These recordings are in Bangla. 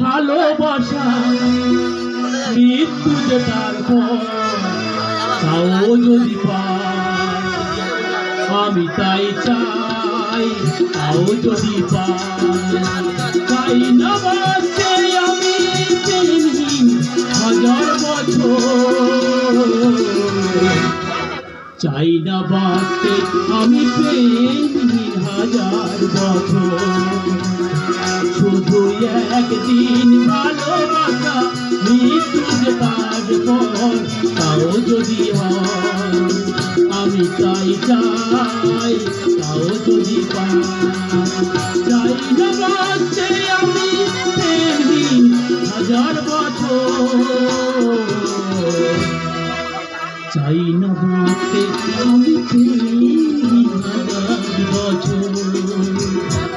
ভালোবাসা মৃত্যু যে তার তাও যদি পাই আমি তাই চাই তাও যদি পাই না বাঁচতে আমি হাজার বছর চাই না বাঁচতে আমি প্রেমহীন হাজার বছর শুধু একদিন ভালোবাসা মৃত্যু যে তার পর তাও যদি হয় আমি তাই চাই তাও যদি পাই চাই না বাঁচতে আমি প্রেমহীন হাজার বছর চাই না বাঁচতে আমি প্রেমহীন হাজার বছর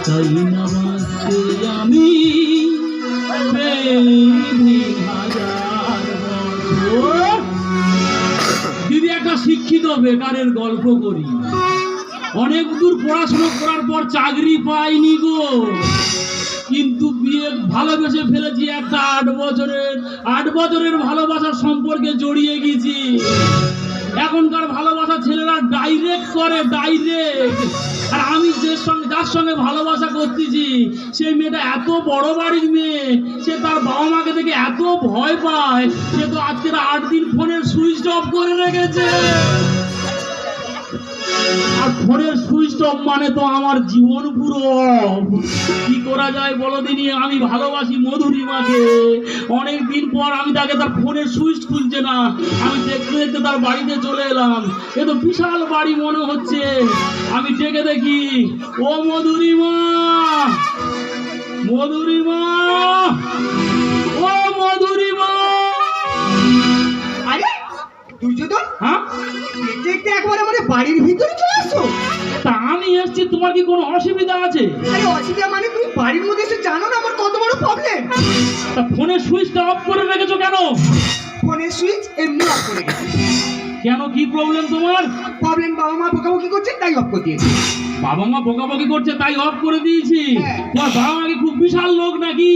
চাই না বাঁচতে আমি প্রেমহীন হাজার বছর। দিদি একটা শিক্ষিত বেকারের গল্প করি। অনেক দূর পড়াশোনা করার পর চাকরি পাইনি গো, কিন্তু বিয়ে ভালোবেসে ফেলেছি একটা 8 বছরের ভালোবাসার সম্পর্কে জড়িয়ে গেছি। এখনকার ভালোবাসা ছেলেরা ডাইরেক্ট করে, ডাইরেক্ট। আর আমি যার সঙ্গে ভালোবাসা করতেছি সেই মেয়েটা এত বড় বাড়ির মেয়ে, সে তার বাবা মাকে দেখে এত ভয় পায়, সে তো আজকের 8 দিন ফোনের সুইচ অফ করে রেখেছে। আর ফোনের সুইচ অফ মানে তো আমার জীবন পুরো অফ। কি করা যায় বলো দিনি? আমি ভালোবাসি মধুরিমাকে। অনেক দিন পর আমি তাকে তার ফোনের সুইচ খুলছে না, আমি দেখতে দেখতে তার বাড়িতে চলে এলাম। এ তো বিশাল বাড়ি মনে হচ্ছে। আমি ডেকে দেখি, ও মধুরিমা, মধুরিমা, ও মধুরিমা। আরে দুর্যোধন, হ্যাঁ দেখতে একবার আমাদের বাড়ির ভিতরে চলে আসছো। তা আমি এসছি, তোমার কি কোনো অসুবিধা আছে? আরে অসুবিধা মানে তুমি বাড়ির মধ্যে এসে জানো না আমার কত বড় প্রবলেম। তা ফোনের সুইচটা অফ করে রেখেছো কেন? ফোনের সুইচ এমনি অফ করে গেছে। কেন, কি প্রবলেম তোমার? প্রবলেম বাবা মা বকাবকি করছে তাই অফ করে দিয়েছি। বাবা মা বকাবকি করছে তাই অফ করে দিয়েছি? হ্যাঁ। তোমার বাবা মা কি খুব বিশাল লোক নাকি?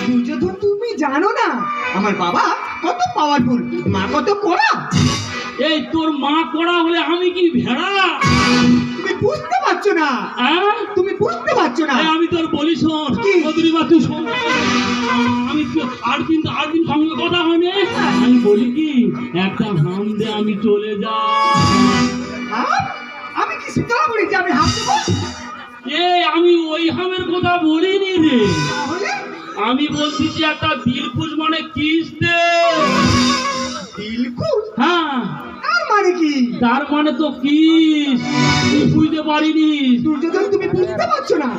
দুর্যোধন তুমি জানো না আমার বাবা কত পাওয়ারফুল, মা কত কড়া। এই তোর মা কড়া হলে আমি কি ভেড়া? তুমি বুঝতে পারছো না, হ্যাঁ? তুমি বুঝতে পারছো না। এই আমি তোর বলি শোন, কি? মধুরিমা তুই শোন। আমি 8 দিন সঙ্গে কথা হয়নি। আমি বলি কি, একটা হাম দে, আমি চলে যাই। হাম? আমি কি শীতলা বলেছি আমি হাম দেবো? এই আমি ওই হামের কথা বলিনি রে, তাহলে আমি বলছি যে একটা দিলখুশ মানে কিস দে। দিলখুশ? হ্যাঁ, তার মানে কি? তার মানে তো কিস, তুই বুঝতে পারিনি। দুর্যোধন তুমি বুঝতে পারছো না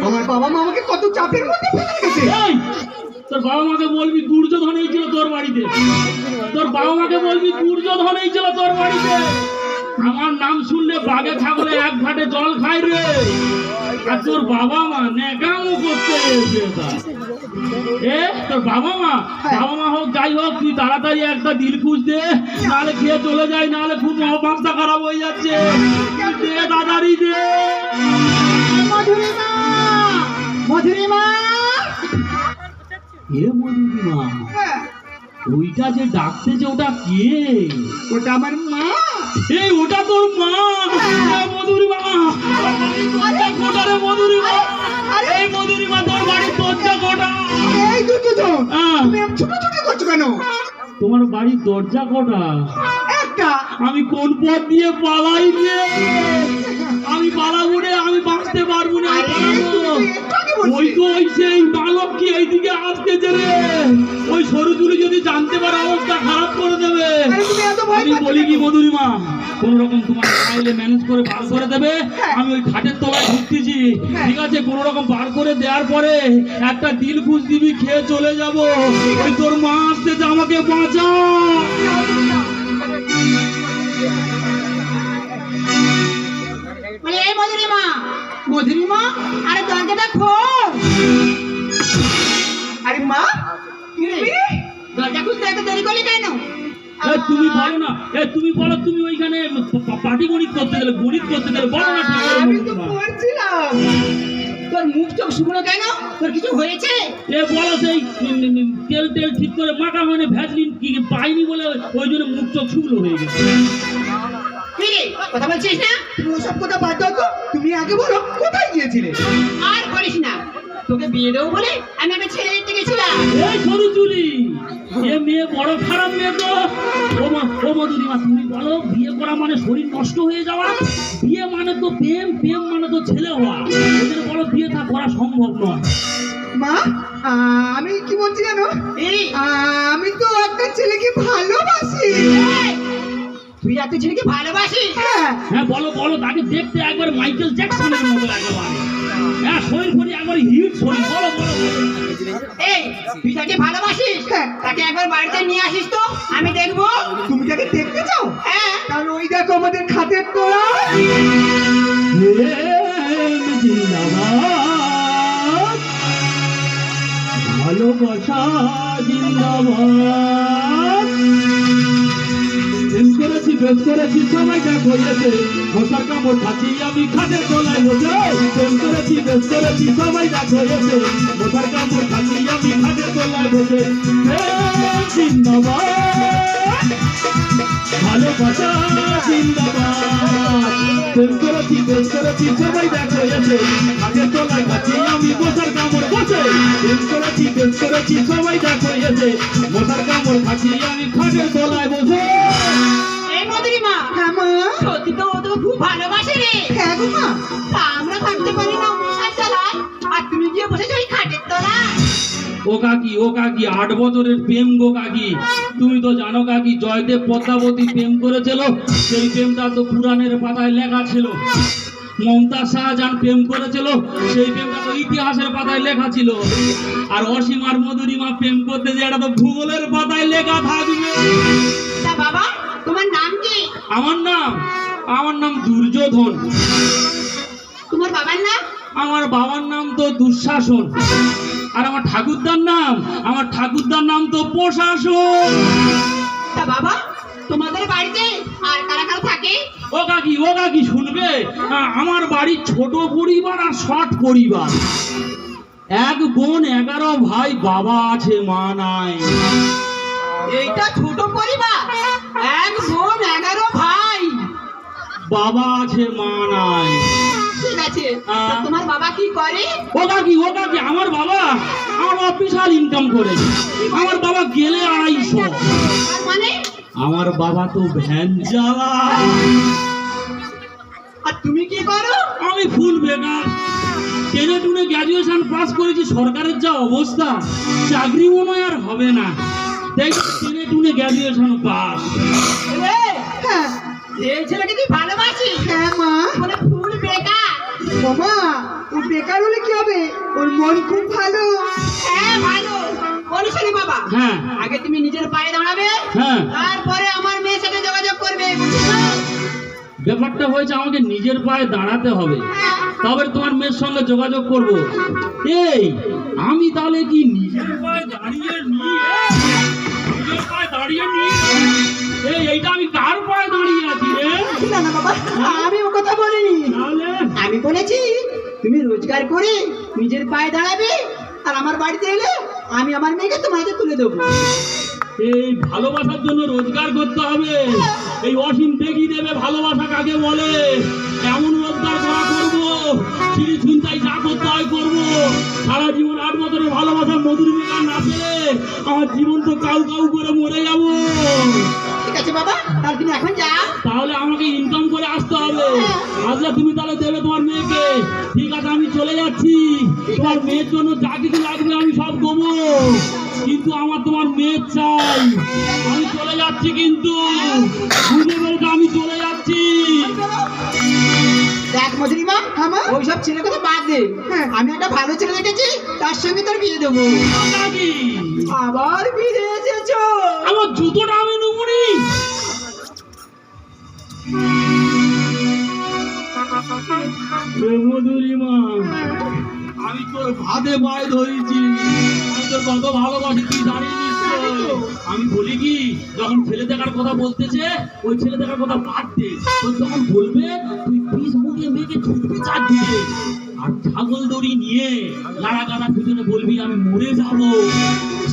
আমার বাবা মা আমাকে কত চাপের মধ্যে ফেলে রেখেছে। এই, তোর বাবা মাকে বলবি দুর্যোধন ছিল তোর বাড়িতে। তোর বাবা মাকে বলবি দুর্যোধন ছিল তোর বাড়িতে। আমার নাম শুনলে বাঘে ছাগলে এক ঘাটে জল খাই রে। আর তোর বাবা মা নেকামো করতে এসে তোর বাবা মা হোক যাই হোক, তুই তাড়াতাড়ি একটা দিলখুশ দে, নাহলে খেয়ে চলে যায়, নাহলে খুব মাথা খারাপ হয়ে যাচ্ছে। দে তাড়াতাড়ি দে। মধুরিমা, মধুরিমা। এ মধুরিমা, ওইটা যে ডাকতেছে ওটা কে? ওটা আমার মা। এই ওটা তোর মা? মধুরিমা, মধুরিমা, এই মধুরিমা তোর বাড়ির দরজা কটা? এই দুর্যোধন, তুমি এমন ছোট ছোট করছো কেন? তোমার বাড়ির দরজা কটা? একটা। আমি কোন পথ দিয়ে পালাই রে? আমি পালাবো রে, আমি বাঁচতে পারবো না। ওই তো ওই সেই বালক কি এইদিকে আসতেছে রে। ওই সরুজুলি যদি জানতে পারে অবস্থা খারাপ করে দেবে। আমি বলি কি মধুরিমা, কোন রকম তোমার চাইলে ম্যানেজ করে বার করে দেবে। আমি ওই খাটের তলায় ঢুকতেছি, ঠিক আছে? কোন রকম বার করে দেওয়ার পরে একটা দিলখুশ দিবি, খেয়ে চলে যাব। ওই তোর মা আসতেছে, আমাকে বাঁচা। এই মধুরিমা, মধুরিমা, আরে দরজাটা খোল। আরে মা, দরজা খুলতে এত দেরি করলি কেন? তুমি বলো না, তুমি বলো, তুমি ওইখানে পাটি গণিত করতে গেলে, বলো না। আমি তো বলছিলাম তো তোর মুখ চোখ শুকনো কেন? তোর কিছু হয়েছে? এ বলো সেই তেল তেল ঠিক করে মাখা মানে ভ্যাসলিন কি পাইনি বলে ওই জন্য মুখ চোখ শুকনো হয়ে গেছে। কি রে, কথা বলছিস না? তুমি ওসব কথা বাদ দাও তো। তুমি আগে বলো কোথায় গিয়েছিলে? আর বলিস না, তোকে বিয়ে দেবো বলে আমি একটা ছেলে দেখতে গেছিলাম। এই সরু চুলি, এ মেয়ে বড় খারাপ মেয়ে তো। ও মধুরিমা, তুমি বলো বিয়ে করা মানে শরীর নষ্ট হয়ে যাওয়া? বিয়ে মানে তো প্রেম, প্রেম মানে তো ছেলে হওয়া। ওদের বলো বিয়ে তা করা সম্ভব নয়। মা, আমি কি বলছি জানো? আমি তো একটা ছেলেকে ভালোবাসি। তুই একটা ছেলেকে ভালোবাসিস? হ্যাঁ বলো বলো, তাকে দেখতে একবার মাইকেল জ্যাকসনের মতো একেবারে। হ্যাঁ, শরীর ফরি একবার হিট শরীর। বলো বলো বলো। এই, তুই তাকে ভালোবাসিস? তাকে একবার বাড়িতে নিয়ে আসিস তো, আমি দেখবো। তুমি তাকে দেখতে চাও? হ্যাঁ। তাহলে ওই দেখো আমাদের খাতের তোলা। জিন্দাবাদ, ভালোবাসা জিন্দাবাদ। বেশ করেছি সবাইটা করেছে, মশার কামড় খাচ্ছি আমি খাটের তলায় বসে। বেশ করেছি সবাইটা করেছে, মশার কামড় খাচ্ছি আমি খাটের তলায় বসে। জিন্দাবাদ, ভালোবাসা জিন্দাবাদ। বেশ করেছি সবাইটা করেছে, খাটের তলায় খাচ্ছি আমি মশার কামড় বসে। বেশ করেছি সবাইটা করেছে, মশার কামড় খাচ্ছি আমি খাটের তলায় বসে। সত্যি তো ও তো খুব ভালোবাসে রে। হ্যাঁ গো মা, আমরা থাকতে পারি না মশার চালায়, আর তুমি গিয়ে বসেছো ওই খাটের তলায়। ও কাকি 8 বছরের প্রেম গো কাকি। তুমি তো জানো কাকি, জয়দেব পদ্মাবতী প্রেম করেছিল, সেই প্রেমটা তো পুরাণের পাতায় লেখা ছিল। মমতাজ শাহজাহান প্রেম করেছিল, সেই প্রেমটা তো ইতিহাসের পাতায় লেখা ছিল। আর অসীম আর মধুরিমা প্রেম করতে যে এটা তো ভূগোলের পাতায় লেখা থাকবে। তা বাবা, তোমার নাম কি? আমার নাম দুর্যোধন। তোমার বাবার নাম? আমার বাবার নাম তো দুঃশাসন। আর আমার ঠাকুরদার নাম তো প্রশাসন। তা বাবা, তোমাদের বাড়িতে আর কারা কারা থাকে? ও কাকি শুনবে, আমার বাড়ির ছোট পরিবার আর শর্ট পরিবার। 1 বোন 11 ভাই, বাবা আছে মা নাই। এইটা ছোট পরিবার? 1 বোন 11 ভাই, বাবা আছে মা নাই। ঠিক আছে। তোমার বাবা কি করে? ও কাকি আমার বাবা বিশাল ইনকাম করে। আমার বাবা গেলে 250। তার মানে? আমার বাবা তো ভ্যান চালায়। আর তুমি কি করো? আমি ফুল বেকার। টেনে টুনে গ্র্যাজুয়েশন পাস করেছি, সরকারের যা অবস্থা, চাকরি মনে হয় আর হবে না, তাই টেনে টুনে গ্র্যাজুয়েশন পাস। এই ছেলেকে তুই ভালোবাসিস? হ্যাঁ মা। মানে ফুল বেকার? বাবা, ও বেকার হলে কি হবে? ওর মন খুব ভালো। হ্যাঁ ভালো। বলিস রে বাবা। হ্যাঁ, আগে তুমি নিজের পায়ে দাঁড়াবে, হ্যাঁ, তারপরে আমার মেয়ের সাথে যোগাযোগ করবে, বুঝছো? ব্যাপারটা হয়েছে আমাকে নিজের পায়ে দাঁড়াতে হবে, তবে তোমার মেয়ের সঙ্গে যোগাযোগ করব। এই আমি তাহলে কি নিজের পায়ে দাঁড়িয়ে নি? এইটা আমি কার পায়ে দাঁড়িয়ে আছি রে? না না বাবা, আমি ও কথা বলিনি। তাহলে আমি বলেছি তুমি রোজগার করে নিজের পায়ে দাঁড়াবে, আর আমার বাড়িতে এলে আমি আমার মেয়েকে তোমার হাতে তুলে দেবো। এই ভালোবাসার জন্য রোজগার করতে হবে। এই অসীম দেখিয়ে দেবে ভালোবাসা কাকে বলে। এমন রোজগার করা করবো, চিনি চিন্তায় যা করতে হয় করবো। সারা জীবন 8 বছরের ভালোবাসা মধুরিমা না পেলে আমার জীবন তো কাউ করে মরে যাবো। ঠিক আছে বাবা, তাহলে তুমি এখন যাও। তাহলে আমাকে ইনকাম করে আসতে হবে। আসলে তুমি তাহলে দেবে তোমার মেয়েকে। ঠিক আছে, আমি চলে যাচ্ছি। তোমার মেয়ের জন্য যা কিছু লাগবে আমি সব দেবো, কিন্তু আমার তোমার মেয়ে চাই। আমি চলে যাচ্ছি, কিন্তু বুঝে বলতে আমি চলে যাচ্ছি। দেখ মধুরিমা, ওইসব ছেলে কথা বাদ দে। আমি একটা ভালো ছেলে দেখেছি, তার সঙ্গে তোর বিয়ে দেবো। নাকি আবার বিয়ে এসেছো? আমার জুতোটা আমি নুমুনি। মধুরিমা, আমি তোর ভাতে পায়ে ধরেছি, আমি তোর কত ভালোবাসি, তুই জানিস নিশ্চয়। আমি বলি কি, যখন ছেলে দেখার কথা বলতেছে, ওই ছেলে দেখার কথা বাদ দে। তোর যখন বলবে তুই 20 মুখে মেয়েকে ছুটবি 4 দিকে, আর ছাগল দড়ি নিয়ে লাড়া গাড়া পিছনে বলবি আমি মরে যাব।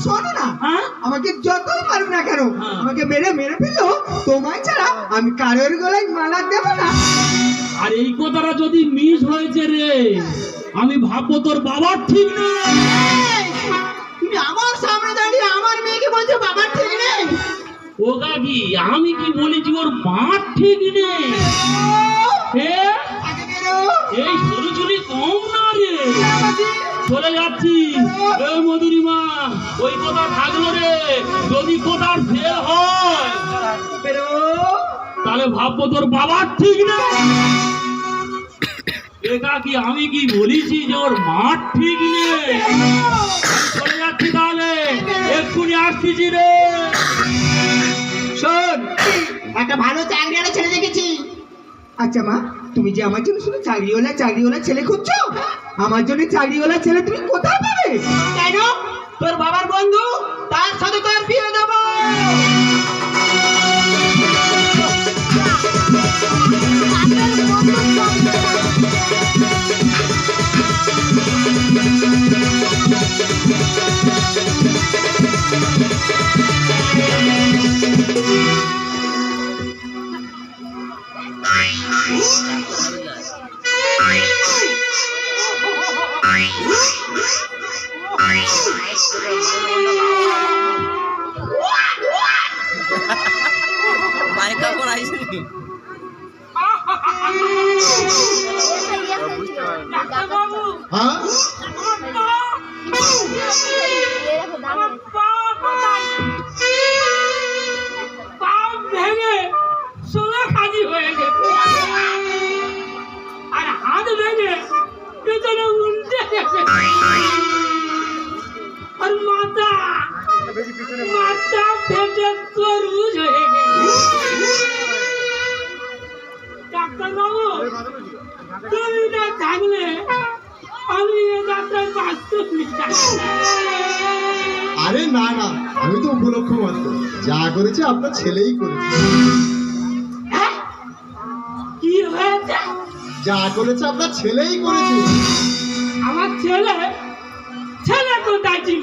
শোনো না, হ্যাঁ আমাকে যত পারো না কেন, হ্যাঁ। আমাকে মেরে মেরে ফেলো, তোমায় ছাড়া আমি কারোর গলায় মালা দেবো না। আর এই কথাটা যদি মিস হয়েছে রে, আমি ভাববো তোর বাবার ঠিক নেই। এই, তুমি আমার সামনে দাঁড়িয়ে আমার মেয়েকে বলছো বাবার ঠিক নেই? ও কাকি আমি কি বলেছি ওর মা ঠিক নেই? এ, আগে বেরো। এই সরু চুরি কম না রে, মাসি, চলে যাচ্ছি। এ মধুরি মা, ওই কথা থাকলো রে, যদি কোথার ফেল হয় বেরো। তাহলে ভাববো তোর বাবার ঠিক নেই। এ কাকি আমি কি বলেছি যে ওর মা ঠিক নেই? চলে যাচ্ছি তাহলে, এক্ষুনি আসতেছি রে। শোন, একটা ভালো চাকরিওয়ালা ছেলে দেখেছি। আচ্ছা মা, তুমি যে আমার জন্য শুধু চাকরিওয়ালা ছেলে খুঁজছো, আমার জন্য চাকরিওয়ালা ছেলে তুমি কোথায় পাবে? কেন? তোর বাবার বন্ধু, তার সাথে তোর বিয়ে দেবো। মায়ের কাপড় আইসনি হ্যাঁ ভেঙে সোলা খাজি হয়ে গেছে, আর হাত ভেঙে পেছনে উল্টে গেছে, আর মাথা ফেটে তরুজ হয়ে গেছে। ডাক্তার বাবু, তুমি না থাকলে আমি এ যাত্রায় বাঁচতে পারতাম না। আরে না না, আমি তো উপলক্ষ মাত্র, যা করেছে আপনার ছেলেই করেছে। হ্যাঁ? কি হয়েছে? যা করেছে আপনার ছেলেই করেছে। আমার ছেলে কোথায় ছিল?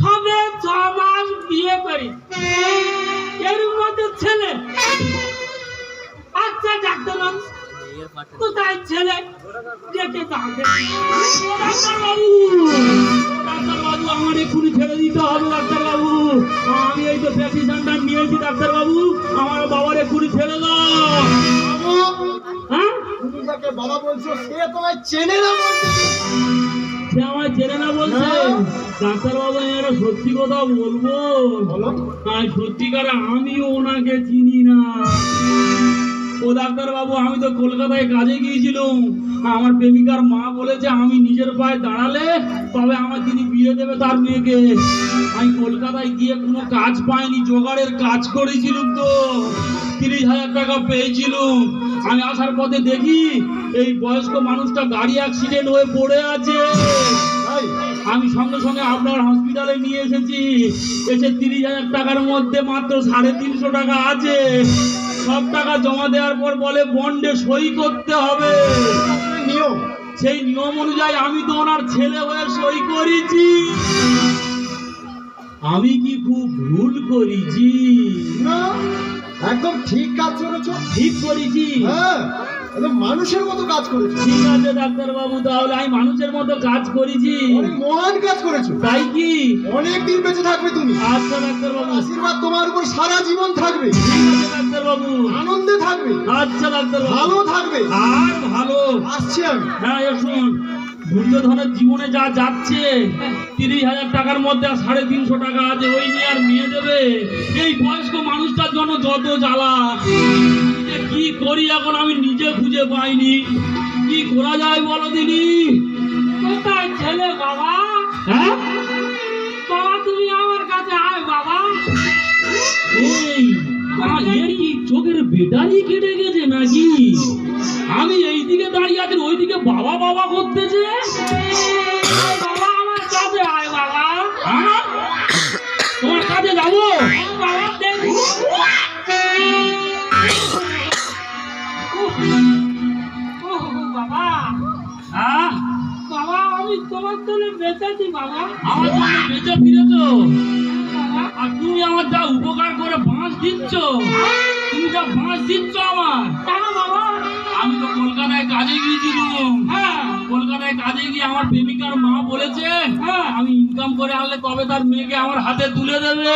সবে 6 মাস বিয়ে করি, এর মধ্যে ছেলে। আচ্ছা ডাক্তারবাবু, কোথায় ছেলে? ডেকে দাও। ডাক্তারবাবু, আমার এক্ষুনি ছেড়ে দিতে হবে। ডাক্তারবাবু, আমি এই তো প্রেসক্রিপশনটা নিয়েছি। ডাক্তারবাবু, আমার বাবার এক্ষুনি ছেড়ে দাও। হ্যাঁ, তুমি যাকে বাবা বলছো সে তোমায় চেনে না বলতে। সে আমায় চেনে না বলছে? ডাক্তারবাবু, আমি একটা সত্যি কথা বলবো। বলো। আর সত্যিকারে আমিও ওনাকে চিনি না। ও ডাক্তারবাবু, আমি তো কলকাতায় কাজে গিয়েছিলাম। আমার প্রেমিকার মা বলেছে আমি নিজের পায়ে দাঁড়ালে তবে আমার তিনি বিয়ে দেবে তার মেয়েকে। আমি কলকাতায় গিয়ে কোনো কাজ পাইনি, জোগাড়ের কাজ করেছিলাম, তো 30,000 টাকা পেয়েছিলাম। আমি আসার পথে দেখি এই বয়স্ক মানুষটা গাড়ি অ্যাক্সিডেন্ট হয়ে পড়ে আছে। তাই? আমি সঙ্গে সঙ্গে আপনার হসপিটালে নিয়ে এসেছি। এসে 30,000 টাকার মধ্যে মাত্র 350 টাকা আছে। সব টাকা জমা দেওয়ার পর বলে বন্ডে সই করতে হবে। নিয়ম। সেই নিয়ম অনুযায়ী আমি তো ওনার ছেলে হয়ে সই করেছি। আমি কি খুব ভুল করেছি? না, একদম ঠিক কাজ করেছো। ঠিক করেছি? হ্যাঁ, একদম মানুষের মতো কাজ করেছো। ঠিক আছে ডাক্তারবাবু, তাহলে আমি মানুষের মতো কাজ করেছি। অনেক মহান কাজ করেছো। তাই কি? অনেক দিন বেঁচে থাকবে তুমি। আচ্ছা ডাক্তারবাবু, আশীর্বাদ তোমার উপর সারা জীবন থাকবে। ঠিক আছে ডাক্তারবাবু। আনন্দে থাকবে, আচ্ছা ডাক্তারবাবু। ভালো থাকবে। আর ভালো। আসছি আমি। হ্যাঁ, এ শুন, দুর্যোধনের জীবনে যা যাচ্ছে, 30,000 টাকার মধ্যে আর 350 টাকা আছে, ওই নিয়ে আর মেয়ে দেবে? এই বয়স্ক মানুষটার জন্য যত জ্বালা। যে কি করি এখন আমি নিজে খুঁজে পাইনি। কি করা যায় বলো দিনি? কোথায় ছেলে বাবা? হ্যাঁ বাবা, তুমি আমার কাছে আয় বাবা। এই এর কি চোখের ব্যাটারি কেটে গেছে নাকি? আমি এইদিকে দাঁড়িয়ে আছি, ওইদিকে বাবা বাবা করতেছে। বাবা, আমার কাছে আয় বাবা। হ্যাঁ? তোমার কাছে যাবো বাবা? দেখি। বাবা, বেঁচেছি বাবা। আমার জন্য বেঁচে ফিরেছো। বাবা, আর তুমি আমার যা উপকার করে বাঁশ দিচ্ছ, তুমি যা বাঁশ দিচ্ছ আমার, কেন বাবা? আমি তো কলকাতায় কাজে গিয়েছিলাম। হ্যাঁ, কলকাতায় কাজে গিয়ে আমার প্রেমিকার মা বলেছে, হ্যাঁ, আমি ইনকাম করে আনলে তবে তার মেয়েকে আমার হাতে তুলে দেবে।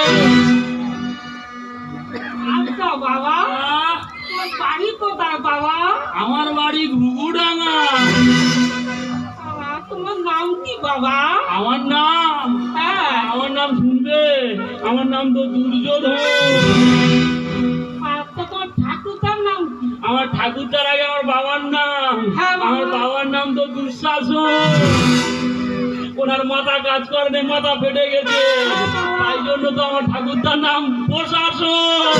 আচ্ছা বাবা, আহ, তোমার বাড়ি কোথায় বাবা? আমার বাড়ি ঘুঘুডাঙ্গা। বাবা, তোমার নাম কি বাবা? আমার নাম, হ্যাঁ, আমার নাম শুনবে, আমার নাম তো দুর্যোধন। আচ্ছা, তোমার ঠাকুরটার নাম কি? আমার ঠাকুরদার আগে আমার বাবার নাম, হ্যাঁ, বাবা। আমার বাবার নাম তো দুঃশাসন। ওনার মাথা কাজ করে না, মাথা ফেটে গেছে, তাই জন্য তো আমার ঠাকুরদার নাম প্রশাসন।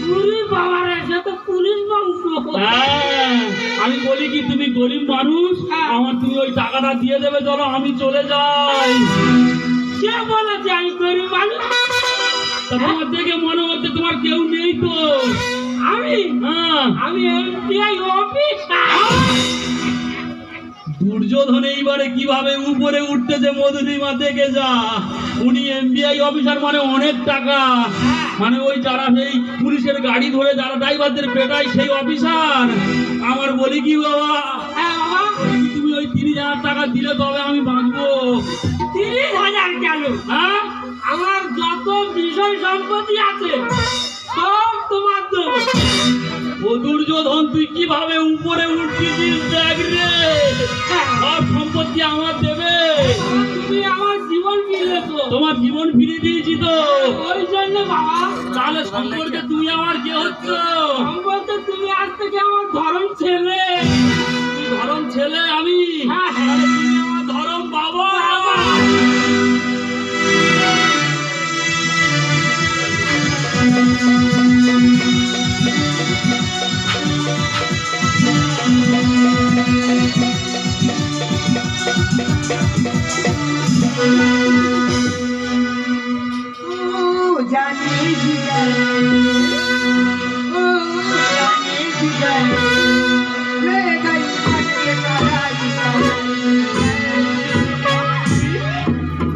পুরি বাবার এসে তো পুলিশ বংশ। হ্যাঁ, আমি বলি কি, তুমি গরিব মানুষ, আমার তুমি ওই টাকাটা দিয়ে দেবে, চলো আমি চলে যাই। কে বলেছে আমি গরিব মানুষ? তা তোমার দেখে মনে হচ্ছে তোমার কেউ নেই তো। আমি হ্যাঁ, আমি এমপিআই অফিস। দুর্যোধন এইবারে কিভাবে উপরে উঠতেছে মধুরিমা দেখে যা। উনি এমবিআই অফিসার, মানে অনেক টাকা, মানে ওই যারা সেই পুলিশের গাড়ি ধরে যারা ড্রাইভারদের পেটায় সেই অফিসার। আমার বলি কি বাবা, হ্যাঁ বাবা, তুমি ওই 30,000 টাকা দিলে তবে আমি বাঁচবো। 30,000 কেন? হ্যাঁ, আমার যত বিষয় সম্পত্তি আছে সব তোমার দেবো। ও দুর্যোধন, তুই কিভাবে উপরে উঠছিস দেখ রে, সব সম্পত্তি আমার দেবে। তুমি আমার জীবন ফিরেছো। তোমার জীবন ফিরিয়ে দিয়েছি তো, ওই জন্য বাবা, তাহলে সম্পর্কে তুমি আমার কে হচ্ছ? সম্পর্কে তুমি আজ থেকে আমার ধরম ছেলে। তুই ধরম ছেলে, আমি হ্যাঁ, হ্যাঁ। তাহলে তুমি আমার ধরম বাবা। জানি জিগার, ও জানি জিগার, লে গাই পাটে কারাই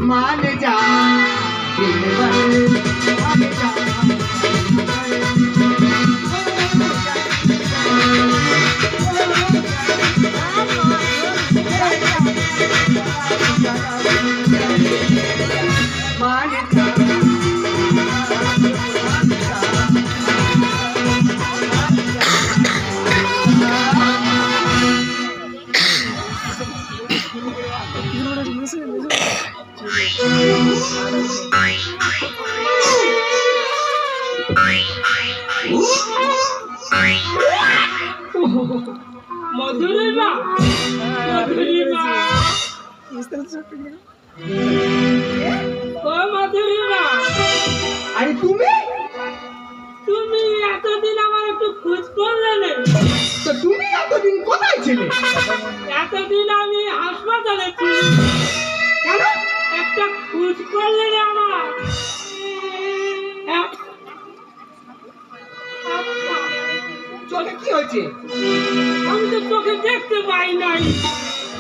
মান যা দিলবর, মান যা मान जा মধুরিমা, মধুরিমা, ও মধুরিমা, আরে তুমি তুমি এতদিন আমার একটু খোঁজ করলে না? তো তুমি এতদিন কোথায় ছিলে? এতদিন আমি হাসপাতালে ছিলাম। কেন? একটা খোঁজ করলে না আমার? চোখে কি হয়েছে? আমি তো চোখে দেখতে পাই নাই।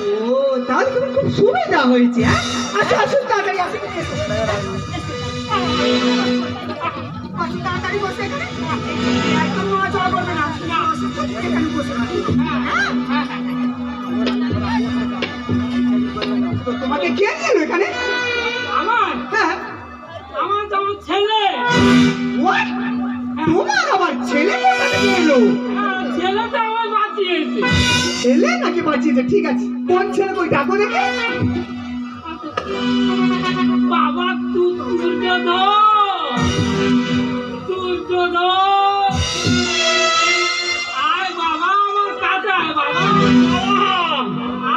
ও, তাহলে তোমার খুব সুবিধা হয়েছে। আচ্ছা আসুন, তাড়াতাড়ি আসুন। তাড়াতাড়ি বসে এখানে, একদম নড়াচড়া করবে না। এখানে বসে তো তোমাকে কে নিল এখানে? আমার, হ্যাঁ, আমার তো আমার ছেলে। What? তোমার আবার ছেলে কোথা থেকে এলো? ছেলেটা আমার বাঁচিয়েছে। ছেলে নাকি বাঁচিয়েছে? ঠিক আছে, কোন ছেলে কই ডাকো দেখে। বাবা তুই দুর্যোধন, দুর্যোধন, আয় বাবা আমার কাছে আয় বাবা,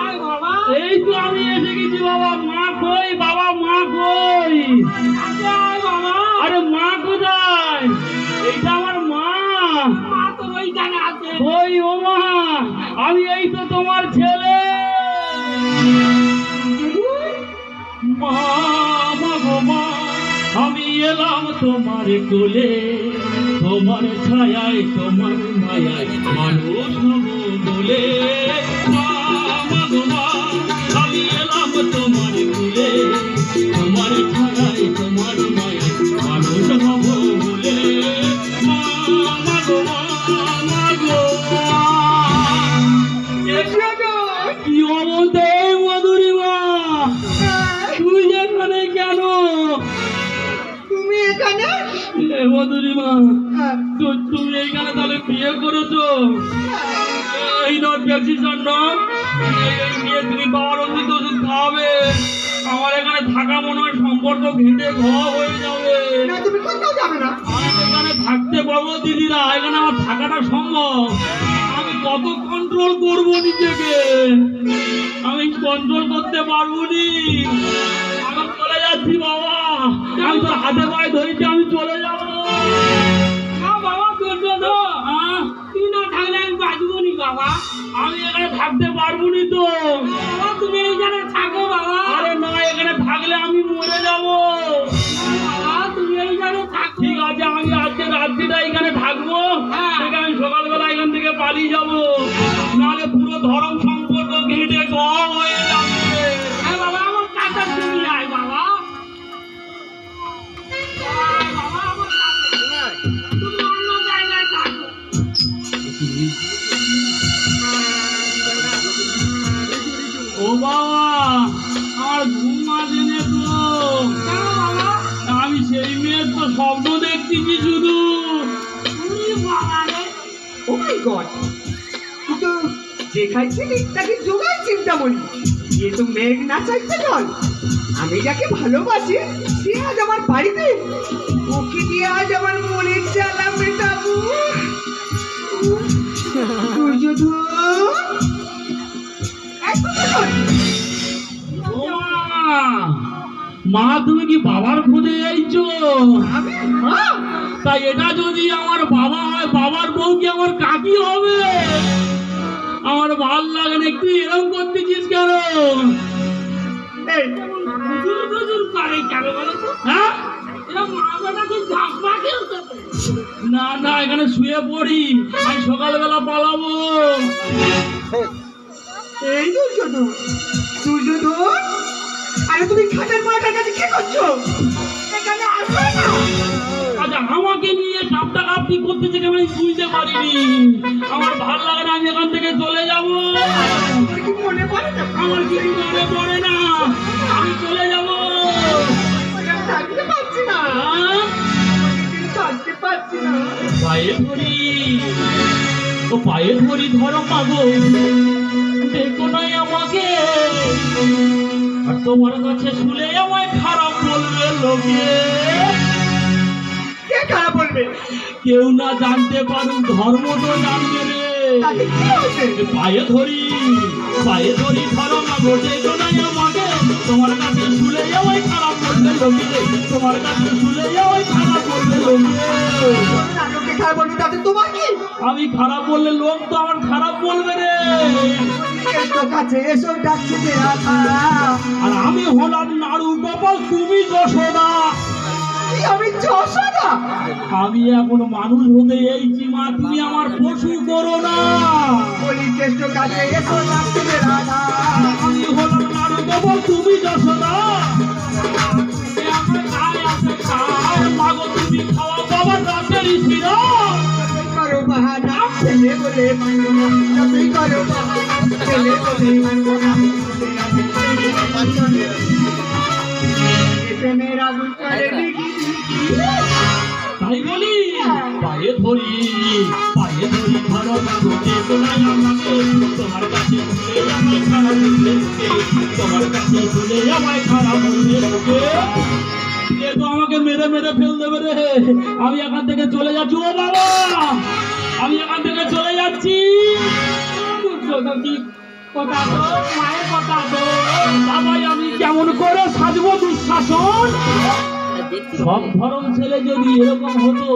আয় বাবা। এই তো আমি এসে গেছি বাবা। মা কই বাবা, মা কই? কাছে আয় বাবা। আরে মা কোথায়? এইটা আমার মা। মা তো ওইখানে আছে। ওই ও মা, আমি এই তো তোমার ছেলে। মা, মা গো মা, আমি এলাম তোমার কোলে, তোমার ছায়ায় তোমার মায়ায় মানুষ হব বলে। মা, মা গো মা, আমি এলাম তোমার এ মধুরি মা, হ্যাঁ, তুমি এইখানে তাহলে বিয়ে করেছো? এই নট প্রেসক্রিপশন নট, এই নিয়ে তুমি বাবার ওষুধ ওষুধ খাওয়াবে। আমার এখানে থাকা মনে হয় সম্পর্ক ঘেঁটে ঘর হয়ে যাবে। না তুমি কোথাও যাবে না। আমি এখানে থাকতে পারবো দিদিরা, এখানে আমার থাকাটা সম্ভব। আমি কত কন্ট্রোল করবো নিজেকে, আমি কন্ট্রোল করতে পারবো নি। আমি চলে যাচ্ছি বাবা, আমি তো হাতে পায়ে ধরেছি, আমি চলে যাবো। বাবা করছো তো, তুই না থাকলে আমি বাঁচবো নি বাবা। আমি এখানে থাকতে পারবো নি তো বাবা, তুমি এখানে থাকো বাবা। আরে না, এখানে থাকলে আমি মরে যাবো বাবা, তুমি এইখানে থাকো। ঠিক আছে, আমি আজকে রাত্রিটা এখানে থাকবো, ঠিক আমি সকালবেলা এখান থেকে পালিয়ে যাবো, নাহলে পুরো ধরম সম্পর্ক ঘেটে গম হয়ে যাবে। হ্যাঁ বাবা, আমার কাছে তুমি আয় বাবা। আয় বাবা, আমার কাছে। তুমি অন্য জায়গায় থাকো। ও বাবা, আমার ঘুম আসেনি তো। আমি সেই মেয়ের তো স্বপ্ন দেখতেছি শুধু। ও মাই গড, তুই তো যেখানে তাকে জোগাড় চিন্তা বলি। এ তো মেঘ না চাইতে জল। আমি যাকে ভালোবাসি সে আজ আমার বাড়িতে, ওকে দিয়ে আজ আমার মনের জ্বালা মেটাবো। দুর্যোধন, ও মা, তুমি কি বাবার খোঁজে যাইছো? আমি হ্যাঁ, তাই এটা যদি আমার বাবা হয়, বাবার বউ কি আমার কাকি হবে? আমার ভাল লাগে না, একটু এরকম করতেছিস কেন? এই, হ্যাঁ? না না, এখানে শুয়ে পড়ি, আমি সকালবেলা পালাবো। এই দুর্যোধন, দুর্যোধন, আরে তুমি খাটের মাটার কাছে কি করছো? এখানে আসো না। আচ্ছা, আমাকে নিয়ে কাপটা কাপটি করতেছে কেন আমি বুঝতে পারিনি। আমার ভাল লাগে না, আমি এখান থেকে চলে যাবো। তোর কি মনে পড়ে না? আমার কিছু মনে পড়ে না, আমি চলে যাবো। আমি আর থাকতে পারছি না। হ্যাঁ? আমি থাকতে পারছি না। পায়ে ধরি, ও পায়ে ধরি, ধরো মাগো, দেখো নাই আমাকে। আর তোমার কাছে শুলে আমায় খারাপ বলবে লোকে। কে খারাপ বলবে? কেউ না জানতে পারুক, ধর্ম তো জানবে রে। তাকে কি হয়েছে? পায়ে ধরি, পায়ে ধরি, ধরো মাগো, দেখো নাই আমাকে। তোমার কাছে শুলে আমায় খারাপ বলবে লোকে, তোমার কাছে শুলে আমায় খারাপ বলবে লোকে। নাটকে খারাপ বলবে তাতে তোমার কি? আমি খারাপ বললে লোক তো আমার খারাপ বলবে রে। এসো কাছে এসো, ডাকছে যে রাধা। আর আমি হলাম নাড়ু গোপাল, তুমি যশোদা। কি আমি যশোদা? আমি এখন মানুষ হতে এইছি মা, তুমি আমার পশু করো না। বলি কেষ্ট কাছে এসো, ডাকছে যে রাধা। আমি হলাম নাড়ু গোপাল, তুমি যশোদা। এ আমার গায়ে আছে কার, মাগো তুমি খাওয়া বাবার রাতের শিরা। তুমি করো বাহানা, ছেলে বলে মানো না। তুমি করো বাহানা, ছেলে বলে মানো না। প্রেমের আগুন করে দিঘি দিঘি। তাই বলি, পায়ে ধরি, পায়ে ধরি, ধরো মাগো, দেখো নাই আমাকে। তোমার কাছে শুলে আমায় খারাপ বলবে লোকে, তোমার কাছে শুলে আমায় খারাপ বলবে লোকে। এ তো আমাকে মেরে মেরে ফেল দেবে রে। আমি এখান থেকে চলে যাচ্ছি। ও বাবা, আমি এখান থেকে চলে যাচ্ছি। কথা তো, মায়ের কথা তো। বাবাই, আমি কেমন করে সাজবো দুঃশাসন? সব ধরম ছেলে যদি এরকম হতো,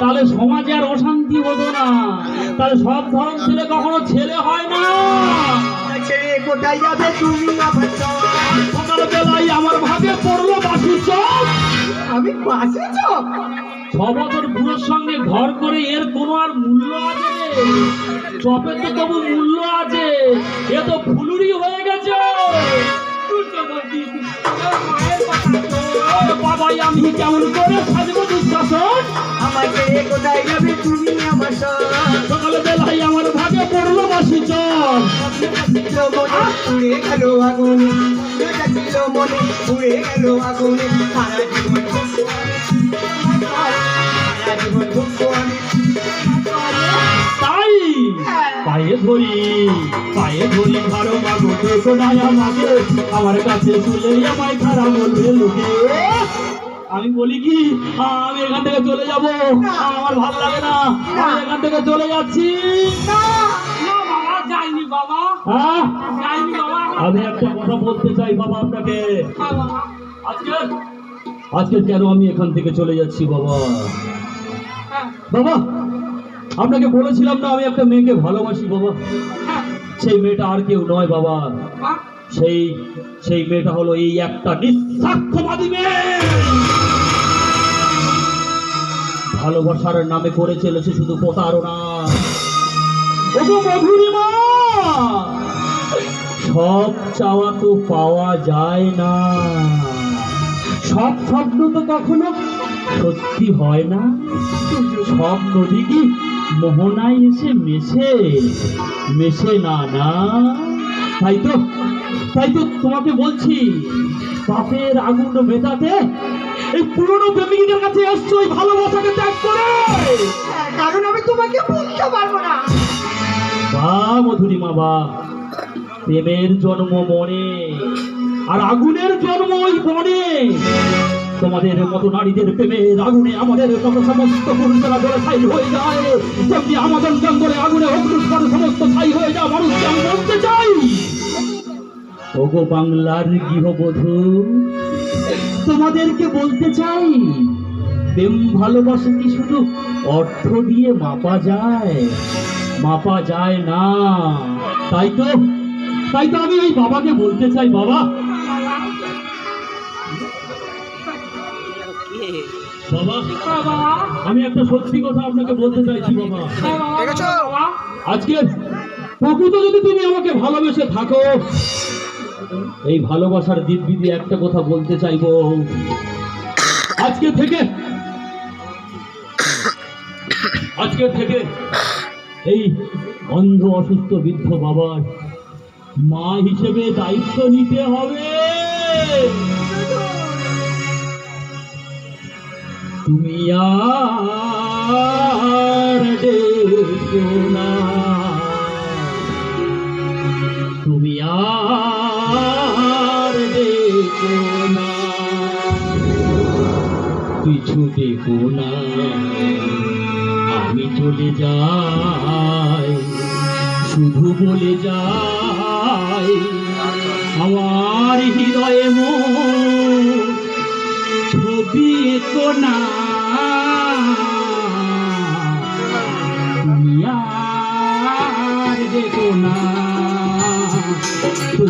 তাহলে সমাজে আর অশান্তি হতো না। তাহলে সব ধরম ছেলে কখনো ছেলে হয় না। ছেড়ে কোথায় যাবে তুমি আমার সঙ্গে? সকালবেলায় আমার ভাগে পড়লো বাসুর চপ। আমি বাসে চপ। 6 বছর বুড়োর সঙ্গে ঘর করে এর কোনো আর মূল্য আছে রে? চপের তো তবু মূল্য আছে, এ তো ফুলুরি হয়ে গেছে। বাবাই, আমি কেমন করে সাজবো দুঃশাসন? আমার ছেড়ে কোথায় যাবে তুমি আমার সঙ্গে? সকালবেলায় আমার ভাগে পড়লো বাসি চপ। উড়ে গেল আগুনে, ছিল মনে উড়ে গেল আগুনে। সারা জীবন ধরি ভালো মাগো দেখো না আমাকে, আমার কাছে চলে আমায় খারাপ বলবে লোকে। আমি বলি কি আমি এখান থেকে চলে যাব, আমার ভালো লাগে না, আমি এখান থেকে চলে যাচ্ছি। হ্যাঁ আমি একটা কথা বলতে চাই বাবা আপনাকে। আজকে কেন আমি এখান থেকে চলে যাচ্ছি বাবা? বাবা আপনাকে বলেছিলাম না আমি একটা মেয়েকে ভালোবাসি বাবা। সেই মেয়েটা আর কেউ নয় বাবা, সেই মেয়েটা হলো এই একটা নিঃস্বার্থবাদী মেয়ে। ভালোবাসার নামে করে চলেছে শুধু প্রতারণা। ওগো মধুরিমা, সব চাওয়া তো পাওয়া যায় না, সব স্বপ্ন তো কখনো সত্যি হয় না, সব নদী কি মোহনায় এসে মেশে না না। তাই তো তোমাকে বলছি, পাপের আগুন মেটাতে এই পুরনো প্রেমিকের কাছে এসছো এই ভালোবাসাকে ত্যাগ করে। কারণ আমি তোমাকে বুঝতে পারবো না। বা মধুরিমা বা, প্রেমের জন্ম মনে আর আগুনের জন্ম ওই বনে। তোমাদের মতো নারীদের প্রেমের আগুনে আমাদের সমস্ত পুরুষেরা ধরে ছাই হয়ে যায়, তেমনি আমাদের জঙ্গলে আগুনে অগ্নিস্ফোরণ সমস্ত ছাই হয়ে যায়। মানুষকে আমি বলতে চাই, ওগো বাংলার গৃহবধূ, তোমাদেরকে বলতে চাই, প্রেম ভালোবাসা কি শুধু অর্থ দিয়ে মাপা যায় না। তাই তো আমি এই বাবাকে বলতে চাই, বাবা আমি একটা সত্যি কথা আপনাকে বলতে চাইছি বাবা। আজকে প্রকৃত যদি তুমি আমাকে ভালোবেসে থাকো, এই ভালোবাসার দিব্যি একটা কথা বলতে চাইবো। আজকে থেকে এই অন্ধ অসুস্থ বৃদ্ধ বাবার মা হিসেবে দায়িত্ব নিতে হবে। তুমি আর ডেকো না, তুমি আর ডেকো না, কিছু ডেকো না, আমি চলে যাই, শুধু বলে যাই আমার হৃদয়ে মন ছবি তো না। তুমি আর দেখো না, তুমি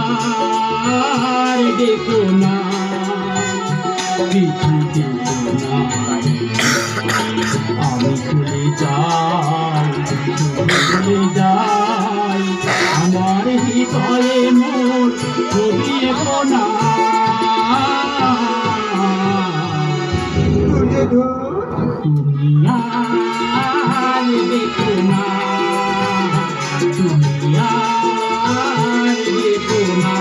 আর দেখো না, কিছু দেখো না, আমি চলে যাই, আমার হৃদয়ে মোর ছবি তো না। তুমি আর দেখো না, তুমি আর দেখো না।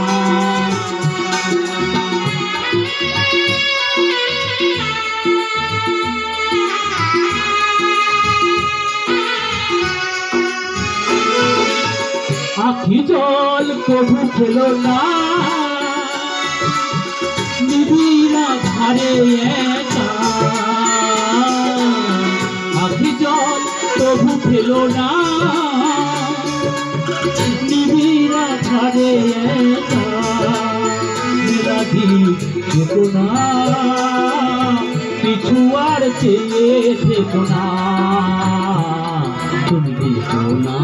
আখি জল কবু খেলো না, নিবিড়া ঘরে একা, আখি জল কবু খেলো না, নিবিড়া ঘরে একা, নিরাধি দেখো না, কিছু আর চেয়ে দেখো না, তুমি দেখো না,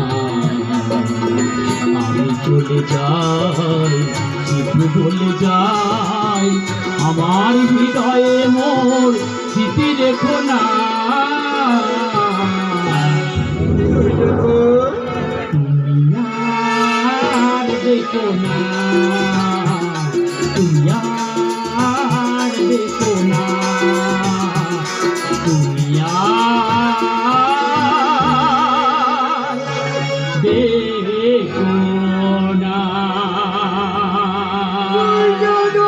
আমি চলে যাই, শুধু বলে যাই আমার হৃদয়ে মোর স্মৃতি রেখো না। তুমি আর দেখো না।